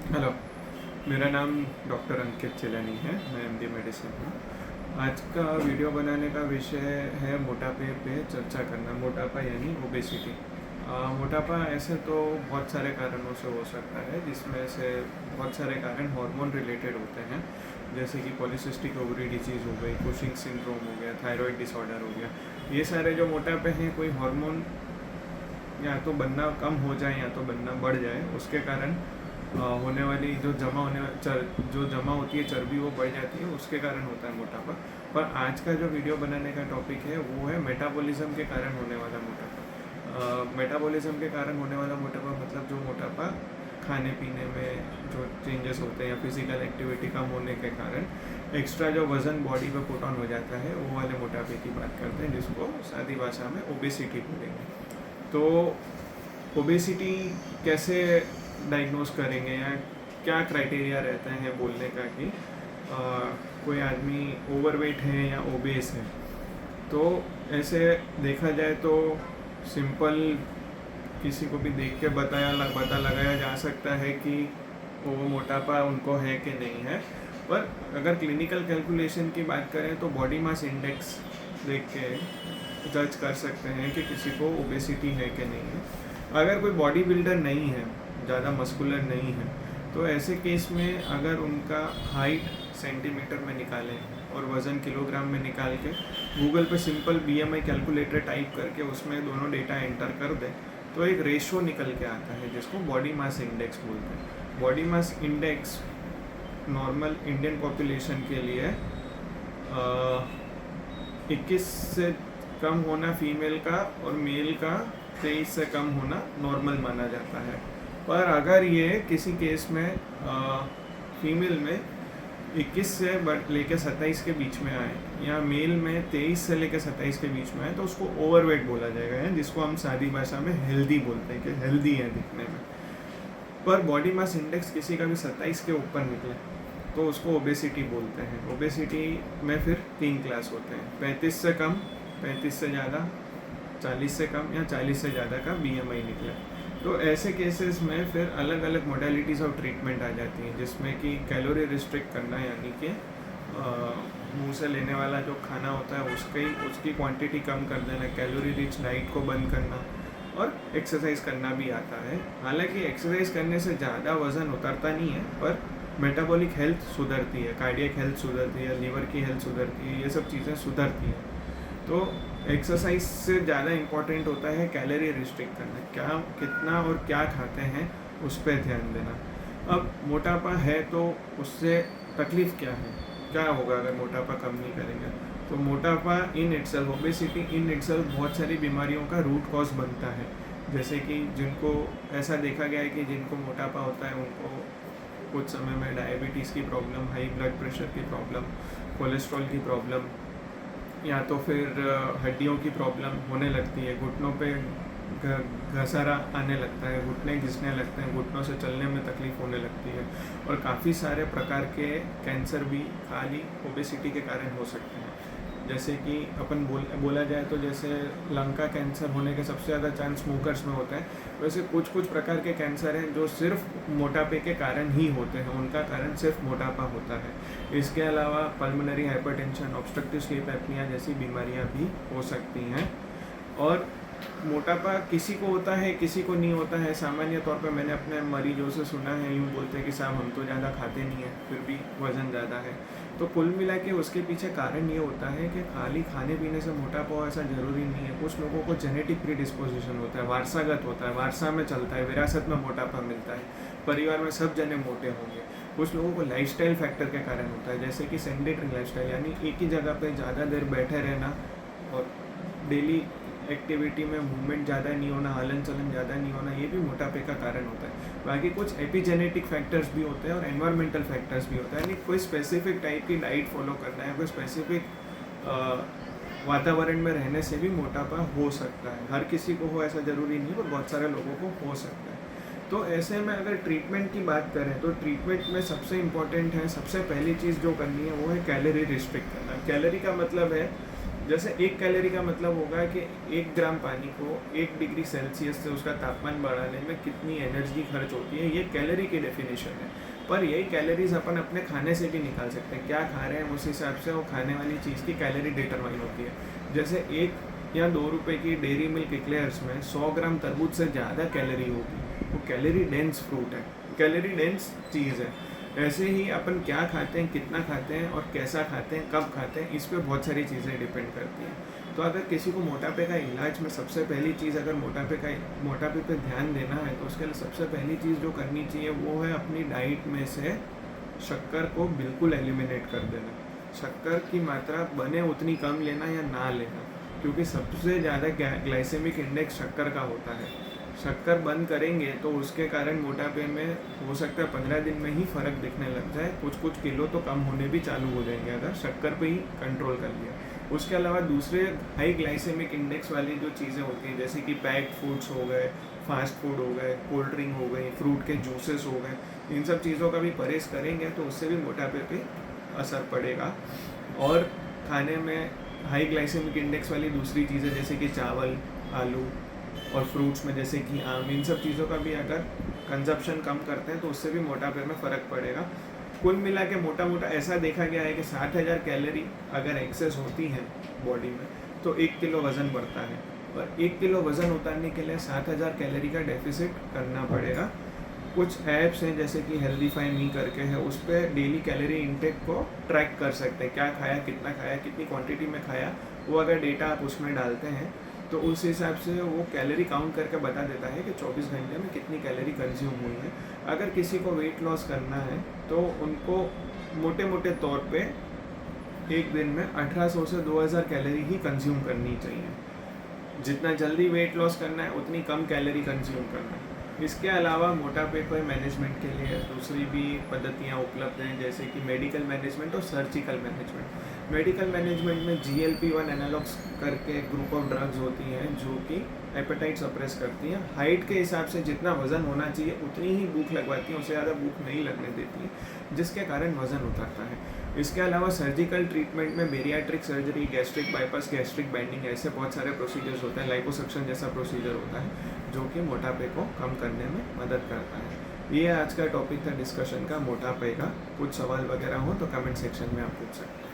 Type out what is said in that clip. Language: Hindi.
हेलो, मेरा नाम डॉक्टर अंकित चिलानी है। मैं एमडी मेडिसिन हूँ। आज का वीडियो बनाने का विषय है मोटापे पे चर्चा करना। मोटापा यानी ओबेसिटी। मोटापा ऐसे तो बहुत सारे कारणों से हो सकता है, जिसमें से बहुत सारे कारण हार्मोन रिलेटेड होते हैं, जैसे कि पॉलीसिस्टिक ओवरी डिजीज़ हो गई, कुशिंग सिंड्रोम हो गया, थायराइड डिसऑर्डर हो गया। ये सारे जो मोटापे हैं, कोई हार्मोन या तो बनना कम हो जाए या तो बनना बढ़ जाए, उसके कारण होने वाली जो जमा होती है चर्बी, वो बढ़ जाती है, उसके कारण होता है मोटापा। पर आज का जो वीडियो बनाने का टॉपिक है वो है मेटाबॉलिज्म के कारण होने वाला मोटापा। मेटाबॉलिज्म के कारण होने वाला मोटापा मतलब जो मोटापा खाने पीने में जो चेंजेस होते हैं या फिजिकल एक्टिविटी कम होने के कारण एक्स्ट्रा जो वज़न बॉडी पे पुट ऑन हो जाता है, वो वाले मोटापे की बात करते हैं, जिसको सादी भाषा में ओबेसिटी बोलेंगे। तो ओबेसिटी कैसे डायग्नोज करेंगे या क्या क्राइटेरिया रहता है बोलने का कि कोई आदमी ओवरवेट है या ओबेस है। तो ऐसे देखा जाए तो सिंपल किसी को भी देख के पता लगाया जा सकता है कि वो मोटापा उनको है कि नहीं है। पर अगर क्लिनिकल कैलकुलेशन की बात करें तो बॉडी मास इंडेक्स देख के जज कर सकते हैं कि किसी को ओबेसिटी है कि नहीं है। अगर कोई बॉडी बिल्डर नहीं है, ज़्यादा मस्कुलर नहीं है, तो ऐसे केस में अगर उनका हाइट सेंटीमीटर में निकालें और वज़न किलोग्राम में निकाल के गूगल पे सिंपल बीएमआई कैलकुलेटर टाइप करके उसमें दोनों डेटा एंटर कर दें, तो एक रेशो निकल के आता है जिसको बॉडी मास इंडेक्स बोलते हैं। Body mass index normal Indian population के लिए 21 से कम होना फीमेल का और मेल का 23 से कम होना नॉर्मल माना जाता है। पर अगर ये किसी केस में फीमेल में 21 से लेकर 27 के बीच में आए या मेल में 23 से लेकर 27 के बीच में आए, तो उसको ओवरवेट बोला जाएगा, है जिसको हम सादी भाषा में हेल्दी बोलते हैं कि हेल्दी है दिखने में। पर बॉडी मास इंडेक्स किसी का भी 27 के ऊपर निकले तो उसको ओबेसिटी बोलते हैं। ओबेसिटी में फिर 3 क्लास होते हैं: 35 से कम, 35 से ज़्यादा, 40 से कम या 40 से ज़्यादा का बीएमआई निकला। तो ऐसे केसेस में फिर अलग अलग मोडालिटीज़ ऑफ ट्रीटमेंट आ जाती हैं, जिसमें कि कैलोरी रिस्ट्रिक्ट करना, यानी कि मुंह से लेने वाला जो खाना होता है उसकी क्वांटिटी कम कर देना, कैलोरी रिच डाइट को बंद करना, और एक्सरसाइज करना भी आता है। हालांकि एक्सरसाइज करने से ज़्यादा वज़न उतरता नहीं है, पर मेटाबॉलिक हेल्थ सुधरती है, कार्डियक हेल्थ सुधरती है, लीवर की हेल्थ सुधरती है, ये सब चीज़ें सुधरती हैं। तो एक्सरसाइज से ज़्यादा इम्पॉर्टेंट होता है कैलोरी रिस्ट्रिक्ट करना, क्या कितना और क्या खाते हैं उस पर ध्यान देना। अब मोटापा है तो उससे तकलीफ़ क्या है, क्या होगा अगर मोटापा कम नहीं करेंगे। तो मोटापा in itself, obesity in itself बहुत सारी बीमारियों का रूट कॉज बनता है। जैसे कि जिनको ऐसा देखा गया है कि जिनको मोटापा होता है उनको कुछ समय में डायबिटीज़ की प्रॉब्लम, हाई ब्लड प्रेशर की प्रॉब्लम, कोलेस्ट्रॉल की प्रॉब्लम, या तो फिर हड्डियों की प्रॉब्लम होने लगती है, घुटनों पे घसारा आने लगता है, घुटने घिसने लगते हैं, घुटनों से चलने में तकलीफ होने लगती है, और काफ़ी सारे प्रकार के कैंसर भी खाली ओबेसिटी के कारण हो सकते हैं। जैसे कि अपन बोला जाए तो जैसे लंग का कैंसर होने के सबसे ज़्यादा चांस स्मोकर्स में होता है, वैसे कुछ कुछ प्रकार के कैंसर हैं जो सिर्फ मोटापे के कारण ही होते हैं, उनका कारण सिर्फ मोटापा होता है। इसके अलावा pulmonary hypertension, obstructive sleep apnoea जैसी बीमारियां भी हो सकती हैं। और मोटापा किसी को होता है, किसी को नहीं होता है। सामान्य तौर पर मैंने अपने मरीजों से सुना है, यूँ बोलते हैं कि साहब हम तो ज़्यादा खाते नहीं हैं फिर भी वज़न ज़्यादा है। तो कुल मिला के उसके पीछे कारण ये होता है कि खाली खाने पीने से मोटापा हो ऐसा ज़रूरी नहीं है। कुछ लोगों को जेनेटिक प्रीडिस्पोजिशन होता है, वारसागत होता है, वारसा में चलता है, विरासत में मोटापा मिलता है, परिवार में सब जने मोटे होंगे। कुछ लोगों को लाइफस्टाइल फैक्टर के कारण होता है, जैसे कि सेडेंटरी लाइफस्टाइल, यानी एक ही जगह पे ज़्यादा देर बैठे रहना और डेली एक्टिविटी में मूवमेंट ज़्यादा नहीं होना, हलन चलन ज़्यादा नहीं होना, ये भी मोटापे का कारण होता है। बाकी कुछ एपिजेनेटिक फैक्टर्स भी होते हैं और एनवायरमेंटल फैक्टर्स भी होते हैं, यानी कोई स्पेसिफिक टाइप की डाइट फॉलो करना है, कोई स्पेसिफिक वातावरण में रहने से भी मोटापा हो सकता है। हर किसी को हो ऐसा ज़रूरी नहीं, पर बहुत सारे लोगों को हो सकता है। तो ऐसे में अगर ट्रीटमेंट की बात करें तो ट्रीटमेंट में सबसे इम्पॉर्टेंट है, सबसे पहली चीज़ जो करनी है वो है कैलोरी रिस्ट्रिक्ट करना। कैलोरी का मतलब है जैसे 1 कैलोरी का मतलब होगा कि 1 ग्राम पानी को 1 डिग्री सेल्सियस से उसका तापमान बढ़ाने में कितनी एनर्जी खर्च होती है, ये कैलोरी की डेफिनेशन है। पर यही कैलोरीज अपन अपने खाने से भी निकाल सकते हैं। क्या खा रहे हैं उस हिसाब से वो खाने वाली चीज़ की कैलोरी डिटरमाइन होती है। जैसे 1 या 2 रुपए की डेयरी मिल्क इक्लेयर्स में 100 ग्राम तरबूज से ज़्यादा कैलोरी होगी। वो कैलोरी डेंस फ्रूट है, कैलोरी डेंस चीज़ है। ऐसे ही अपन क्या खाते हैं, कितना खाते हैं और कैसा खाते हैं, कब खाते हैं, इस पे बहुत सारी चीज़ें डिपेंड करती हैं। तो अगर किसी को मोटापे का इलाज में सबसे पहली चीज़, अगर मोटापे पे ध्यान देना है तो उसके लिए सबसे पहली चीज़ जो करनी चाहिए वो है अपनी डाइट में से शक्कर को बिल्कुल एलिमिनेट कर देना। शक्कर की मात्रा बने उतनी कम लेना या ना लेना, क्योंकि सबसे ज़्यादा ग्लाइसेमिक इंडेक्स शक्कर का होता है। शक्कर बंद करेंगे तो उसके कारण मोटापे में हो सकता है 15 दिन में ही फ़र्क दिखने लग जाए। कुछ किलो तो कम होने भी चालू हो जाएंगे अगर शक्कर पे ही कंट्रोल कर लिया। उसके अलावा दूसरे हाई ग्लाइसेमिक इंडेक्स वाली जो चीज़ें होती हैं, जैसे कि पैक्ड फूड्स हो गए, फास्ट फूड हो गए, कोल्ड ड्रिंक हो गई, फ्रूट के जूसेस हो गए, इन सब चीज़ों का भी परहेज़ करेंगे तो उससे भी मोटापे पे असर पड़ेगा। और खाने में हाई ग्लाइसेमिक इंडेक्स वाली दूसरी चीज़ें जैसे कि चावल, आलू और फ्रूट्स में जैसे कि आम, इन सब चीज़ों का भी अगर कंजप्शन कम करते हैं तो उससे भी मोटापे में फ़र्क पड़ेगा। कुल मिला के मोटा ऐसा देखा गया है कि 60,000 कैलोरी अगर एक्सेस होती हैं बॉडी में तो 1 किलो वज़न बढ़ता है। और 1 किलो वज़न उतारने के लिए 7,000 कैलोरी का डेफिसिट करना पड़ेगा। कुछ ऐप्स हैं जैसे कि हेल्दीफाई मी करके है, उस पर डेली कैलोरी इंटेक को ट्रैक कर सकते हैं। क्या खाया, कितनी क्वांटिटी में खाया, वो अगर डेटा आप उसमें डालते हैं तो उस हिसाब से वो कैलोरी काउंट करके बता देता है कि 24 घंटे में कितनी कैलोरी कंज्यूम हुई है। अगर किसी को वेट लॉस करना है तो उनको मोटे तौर पे एक दिन में 1800 से 2000 कैलोरी ही कंज्यूम करनी चाहिए। जितना जल्दी वेट लॉस करना है उतनी कम कैलोरी कंज्यूम करना है। इसके अलावा मोटापे पर मैनेजमेंट के लिए दूसरी भी पद्धतियाँ उपलब्ध हैं, जैसे कि मेडिकल मैनेजमेंट और सर्जिकल मैनेजमेंट। मेडिकल मैनेजमेंट में GLP-1 एनालॉग्स करके ग्रुप ऑफ ड्रग्स होती हैं जो कि एपेटाइट सप्रेस करती हैं। हाइट के हिसाब से जितना वज़न होना चाहिए उतनी ही भूख लगवाती हैं, उससे ज़्यादा भूख नहीं लगने देती हैं, जिसके कारण वज़न उतरता है। इसके अलावा सर्जिकल ट्रीटमेंट में bariatric surgery, gastric bypass, gastric binding, ऐसे बहुत सारे प्रोसीजर्स होते हैं। लाइपोसक्शन जैसा प्रोसीजर होता है जो कि मोटापे को कम करने में मदद करता है। ये आज का टॉपिक था डिस्कशन का, मोटापे का। कुछ सवाल वगैरह हो तो कमेंट सेक्शन में आप पूछ सकते हैं।